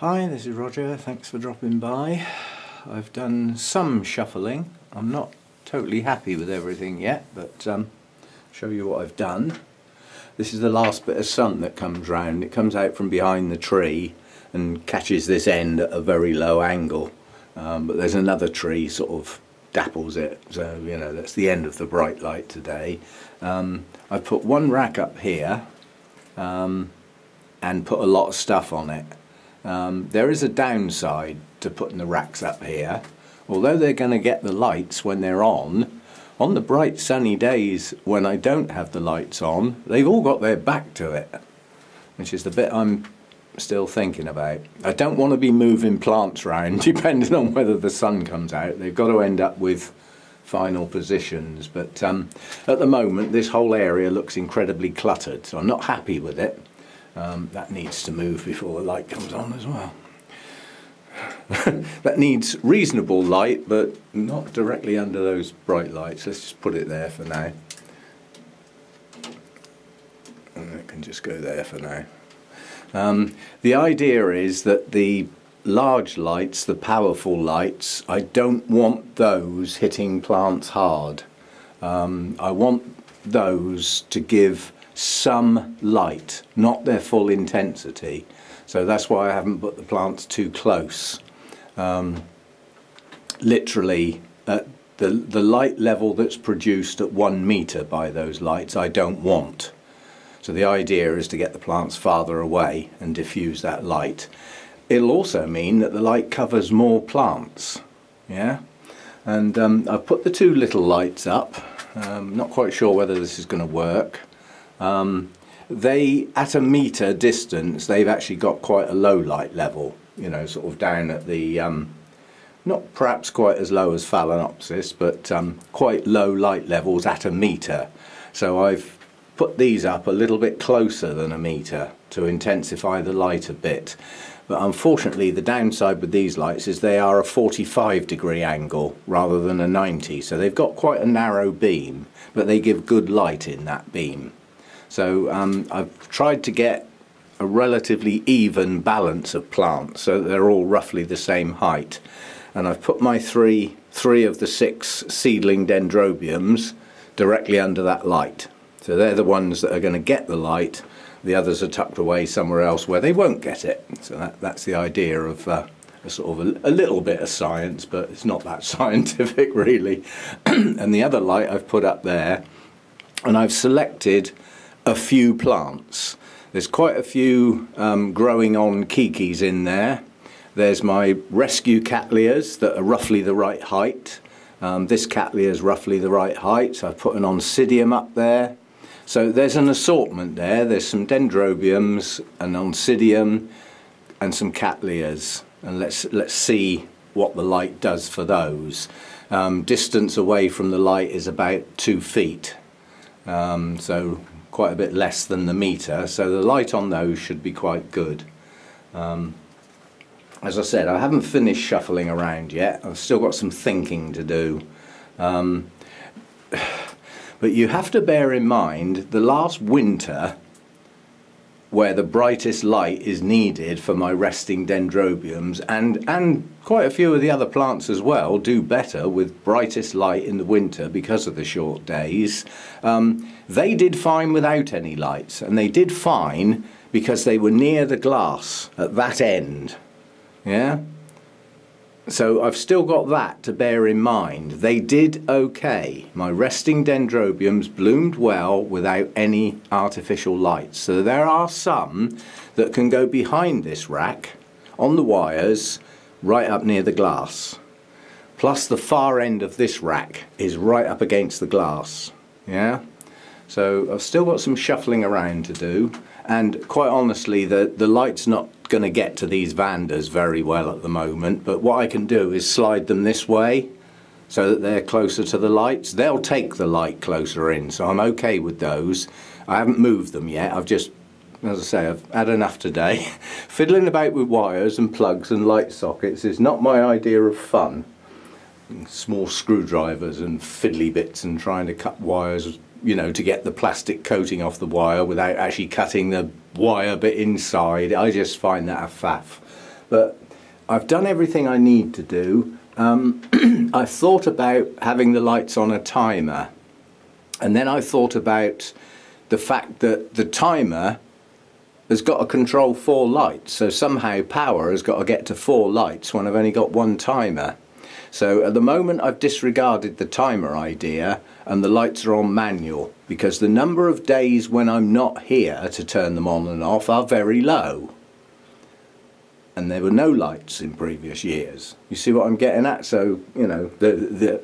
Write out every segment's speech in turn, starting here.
Hi, this is Roger, thanks for dropping by. I've done some shuffling. I'm not totally happy with everything yet, but show you what I've done. This is the last bit of sun that comes round. It comes out from behind the tree and catches this end at a very low angle. But there's another tree sort of dapples it, so you know that's the end of the bright light today. I've put one rack up here and put a lot of stuff on it. There is a downside to putting the racks up here. Although they're going to get the lights when they're on the bright sunny days when I don't have the lights on, they've all got their back to it, which is the bit I'm still thinking about. I don't want to be moving plants around depending on whether the sun comes out. They've got to end up with final positions, but at the moment this whole area looks incredibly cluttered, so I'm not happy with it. That needs to move before the light comes on as well. That needs reasonable light, but not directly under those bright lights. Let's just put it there for now. And it can just go there for now. The idea is that the large lights, the powerful lights, I don't want those hitting plants hard. I want those to give some light, not their full intensity. So that's why I haven't put the plants too close. Literally at the light level that's produced at 1 meter by those lights I don't want. So the idea is to get the plants farther away and diffuse that light. It'll also mean that the light covers more plants. Yeah, and I've put the two little lights up. Not quite sure whether this is going to work. They, at a meter distance, they've actually got quite a low light level, you know, sort of down at the, not perhaps quite as low as Phalaenopsis, but quite low light levels at a meter. So I've put these up a little bit closer than a meter to intensify the light a bit. But unfortunately the downside with these lights is they are a 45-degree angle rather than a 90, so they've got quite a narrow beam, but they give good light in that beam. So I've tried to get a relatively even balance of plants so that they're all roughly the same height. And I've put my three of the 6 seedling dendrobiums directly under that light. So they're the ones that are going to get the light. The others are tucked away somewhere else where they won't get it. So that's the idea of a sort of a little bit of science, but it's not that scientific really. And the other light I've put up there, and I've selected a few plants. There's quite a few growing on kikis in there. There's my rescue cattleyas that are roughly the right height. This cattleya is roughly the right height. I've put an oncidium up there. So there's an assortment there. There's some dendrobiums, an oncidium, and some cattleyas. And let's see what the light does for those. Distance away from the light is about 2 feet. So quite a bit less than the meter, so the light on those should be quite good. As I said, I haven't finished shuffling around yet. I've still got some thinking to do. But you have to bear in mind the last winter, where the brightest light is needed for my resting dendrobiums, and quite a few of the other plants as well do better with brightest light in the winter because of the short days. They did fine without any lights, and they did fine because they were near the glass at that end. Yeah? So I've still got that to bear in mind. They did okay. My resting dendrobiums bloomed well without any artificial lights. So there are some that can go behind this rack on the wires right up near the glass. Plus the far end of this rack is right up against the glass. Yeah? So I've still got some shuffling around to do, and quite honestly the light's not going to get to these Vandas very well at the moment, but what I can do is slide them this way so that they're closer to the lights. They'll take the light closer in, so I'm okay with those. I haven't moved them yet. I've just, as I say, I've had enough today. Fiddling about with wires and plugs and light sockets is not my idea of fun. Small screwdrivers and fiddly bits and trying to cut wires, you know, to get the plastic coating off the wire wire without actually cutting the wire bit inside. I just find that a faff. But I've done everything I need to do. I thought about having the lights on a timer, and then I thought about the fact that the timer has got to control 4 lights, so somehow power has got to get to 4 lights when I've only got 1 timer. So at the moment I've disregarded the timer idea, and the lights are on manual, because the number of days when I'm not here to turn them on and off are very low. And there were no lights in previous years. You see what I'm getting at? So, you know, the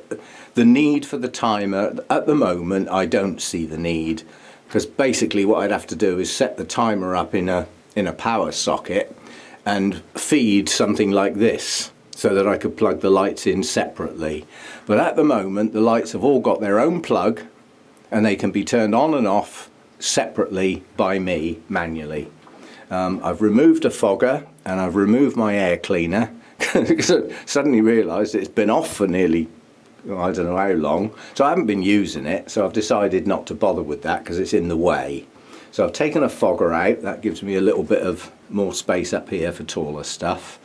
need for the timer, at the moment I don't see the need, because basically what I'd have to do is set the timer up in a power socket and feed something like this, so that I could plug the lights in separately. But at the moment the lights have all got their own plug, and they can be turned on and off separately by me manually. I've removed a fogger and I've removed my air cleaner because I suddenly realised it's been off for nearly, I don't know how long, so I haven't been using it, so I've decided not to bother with that because it's in the way. So I've taken a fogger out. That gives me a little bit of more space up here for taller stuff,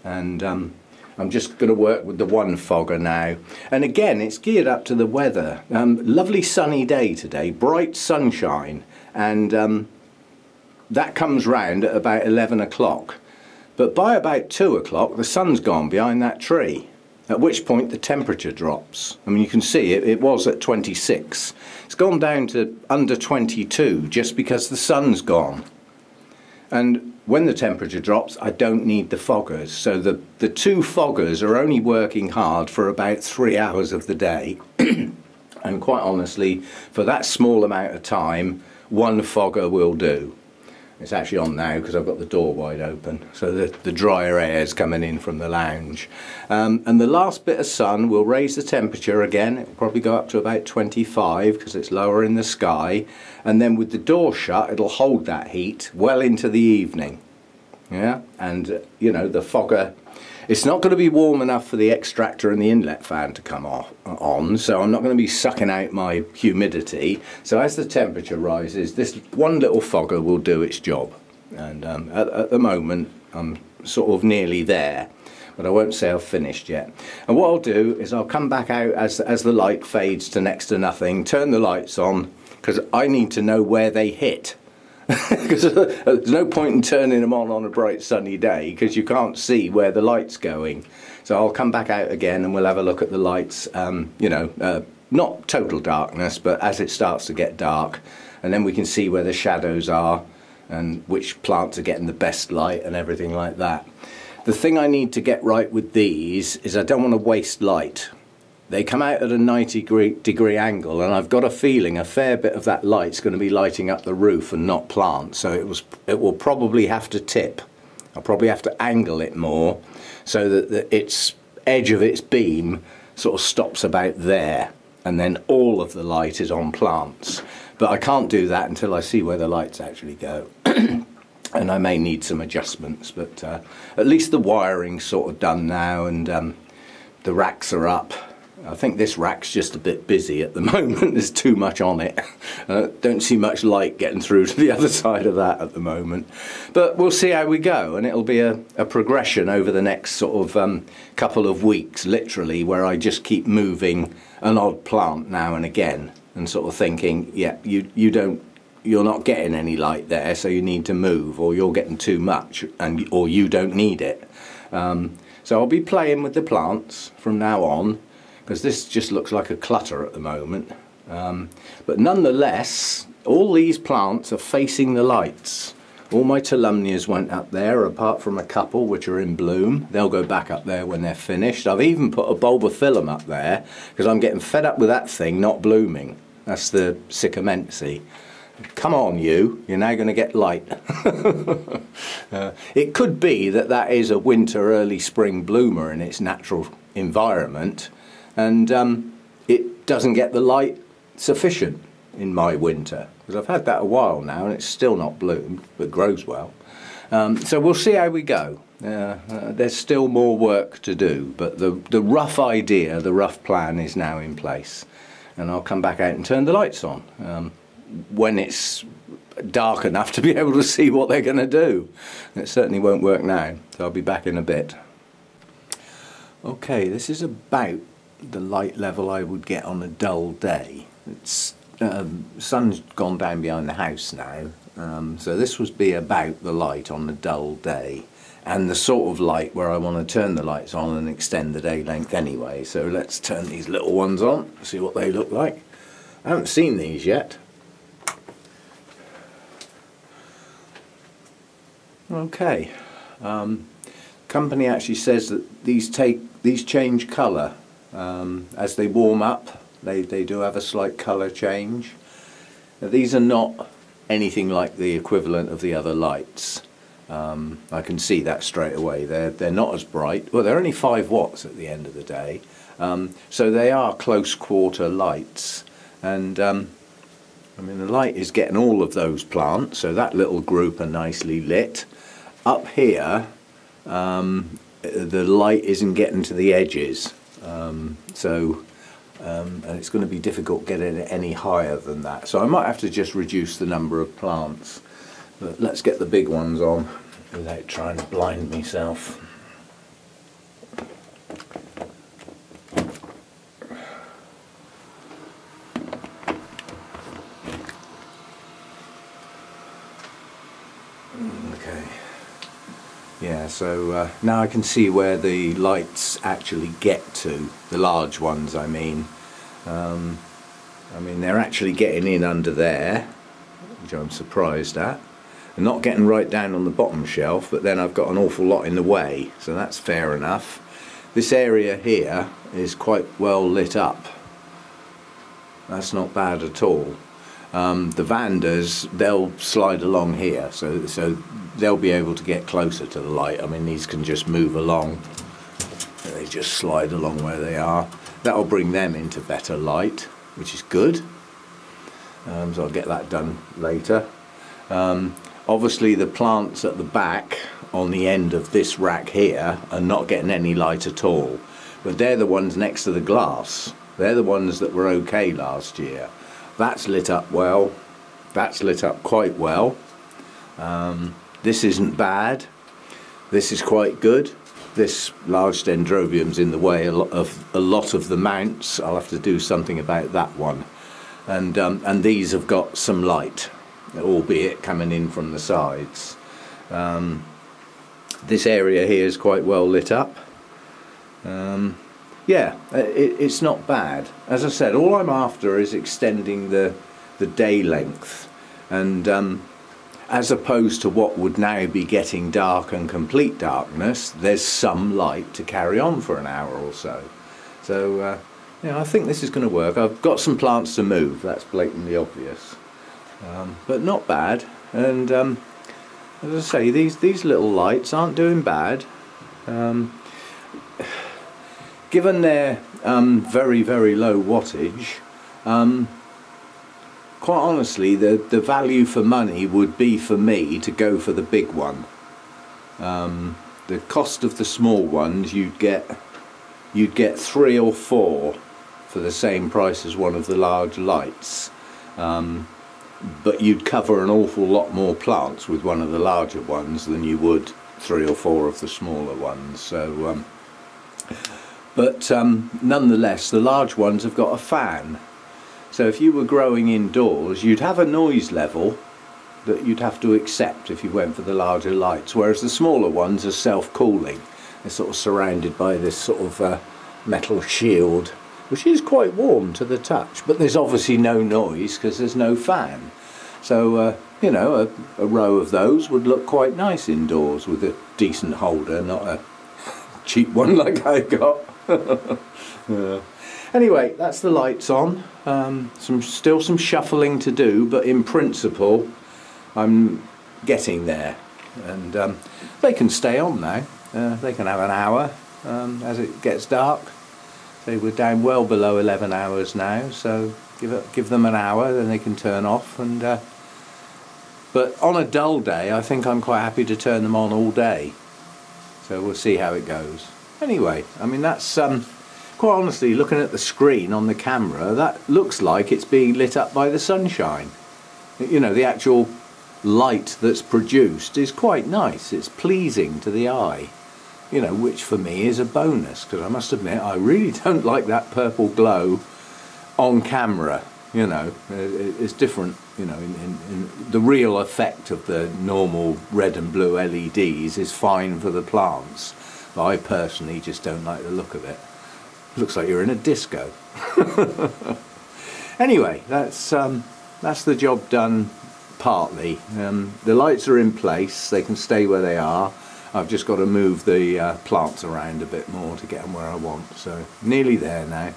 and I'm just going to work with the one fogger now. And again, it's geared up to the weather. Lovely sunny day today, bright sunshine, and that comes round at about 11 o'clock. But by about 2 o'clock the sun's gone behind that tree, at which point the temperature drops. I mean, you can see it was at 26. It's gone down to under 22 just because the sun's gone. And when the temperature drops, I don't need the foggers. So the 2 foggers are only working hard for about 3 hours of the day. And quite honestly, for that small amount of time, 1 fogger will do. It's actually on now because I've got the door wide open, so the drier air is coming in from the lounge. And the last bit of sun will raise the temperature again. It will probably go up to about 25 because it's lower in the sky, and then with the door shut it'll hold that heat well into the evening. Yeah, and you know, the fogger, it's not going to be warm enough for the extractor and the inlet fan to come on, so I'm not going to be sucking out my humidity. So as the temperature rises, this one little fogger will do its job. And at the moment I'm sort of nearly there, but I won't say I've finished yet. And what I'll do is I'll come back out as the light fades to next to nothing, turn the lights on, because I need to know where they hit. Because there's no point in turning them on a bright sunny day because you can't see where the light's going. So I'll come back out again and we'll have a look at the lights, you know, not total darkness, but as it starts to get dark, and then we can see where the shadows are and which plants are getting the best light and everything like that. The thing I need to get right with these is I don't want to waste light. They come out at a 90-degree angle, and I've got a feeling a fair bit of that light's going to be lighting up the roof and not plants, so it will probably have to tip. I'll probably have to angle it more so that its edge of its beam sort of stops about there, and then all of the light is on plants. But I can't do that until I see where the lights actually go. And I may need some adjustments, but at least the wiring's sort of done now, and the racks are up. I think this rack's just a bit busy at the moment. There's too much on it. Don't see much light getting through to the other side of that at the moment. But we'll see how we go, and it'll be a progression over the next sort of couple of weeks, literally, where I just keep moving an odd plant now and again and sort of thinking, yeah, you're not getting any light there, so you need to move, or you're getting too much, or you don't need it. So I'll be playing with the plants from now on, because this just looks like a clutter at the moment. But nonetheless, all these plants are facing the lights. All my Tolumnias went up there, apart from a couple which are in bloom. They'll go back up there when they're finished. I've even put a bulbophyllum up there, because I'm getting fed up with that thing not blooming. That's the Sycamensea. Come on, you're now going to get light. It could be that that is a winter, early spring bloomer in its natural environment, and it doesn't get the light sufficient in my winter, because I've had that a while now and it's still not bloomed, but grows well. So we'll see how we go. There's still more work to do, but the rough idea, the rough plan is now in place, and I'll come back out and turn the lights on when it's dark enough to be able to see what they're going to do. It certainly won't work now, so I'll be back in a bit. Okay, this is about the light level I would get on a dull day. It's sun's gone down behind the house now, so this would be about the light on a dull day, and the sort of light where I want to turn the lights on and extend the day length anyway. So let's turn these little ones on, see what they look like. I haven't seen these yet. Okay, company actually says that these change colour as they warm up. They do have a slight colour change. Now, these are not anything like the equivalent of the other lights. I can see that straight away. They're not as bright. Well, they're only 5 watts at the end of the day, so they are close quarter lights. And I mean, the light is getting all of those plants, so that little group are nicely lit. Up here, the light isn't getting to the edges, and it's going to be difficult getting it any higher than that. So I might have to just reduce the number of plants. But let's get the big ones on without trying to blind myself. Okay. Yeah, so now I can see where the lights actually get to, the large ones I mean. They're actually getting in under there, which I'm surprised at. They're not getting right down on the bottom shelf, but then I've got an awful lot in the way, so that's fair enough. This area here is quite well lit up. That's not bad at all. The Vandas, they'll slide along here, so they'll be able to get closer to the light. I mean, these can just move along. They just slide along where they are. That'll bring them into better light, which is good. So I'll get that done later. Obviously the plants at the back on the end of this rack here are not getting any light at all, but they're the ones next to the glass. They're the ones that were okay last year. That's lit up well. That's lit up quite well. This isn't bad. This is quite good. This large dendrobium's in the way a lot of the mounts. I'll have to do something about that one. And these have got some light, albeit coming in from the sides. This area here is quite well lit up. Yeah, it's not bad. As I said, all I'm after is extending the day length, and as opposed to what would now be getting dark and complete darkness, there's some light to carry on for an hour or so. So I think this is going to work. I've got some plants to move, that's blatantly obvious, but not bad. And as I say, these little lights aren't doing bad. Given their very, very low wattage, quite honestly, the value for money would be for me to go for the big one. The cost of the small ones, you'd get 3 or 4 for the same price as one of the large lights, but you'd cover an awful lot more plants with one of the larger ones than you would 3 or 4 of the smaller ones. So but nonetheless, the large ones have got a fan. So if you were growing indoors, you'd have a noise level that you'd have to accept if you went for the larger lights, whereas the smaller ones are self-cooling. They're sort of surrounded by this sort of metal shield, which is quite warm to the touch, but there's obviously no noise because there's no fan. So you know, a row of those would look quite nice indoors with a decent holder, not a cheap one like I got. Yeah. Anyway, that's the lights on. Still some shuffling to do, but in principle I'm getting there, and they can stay on now. They can have an hour as it gets dark. They were down well below 11 hours now, so give them an hour, then they can turn off. And but on a dull day, I think I'm quite happy to turn them on all day. So we'll see how it goes. Anyway, I mean, that's quite honestly, looking at the screen on the camera, that looks like it's being lit up by the sunshine. You know, the actual light that's produced is quite nice. It's pleasing to the eye, you know, which for me is a bonus, because I must admit I really don't like that purple glow on camera. You know, it's different, you know, in the real effect of the normal red and blue LEDs is fine for the plants, but I personally just don't like the look of it. Looks like you're in a disco. Anyway, that's the job done partly. The lights are in place, they can stay where they are. I've just got to move the plants around a bit more to get them where I want, so nearly there now.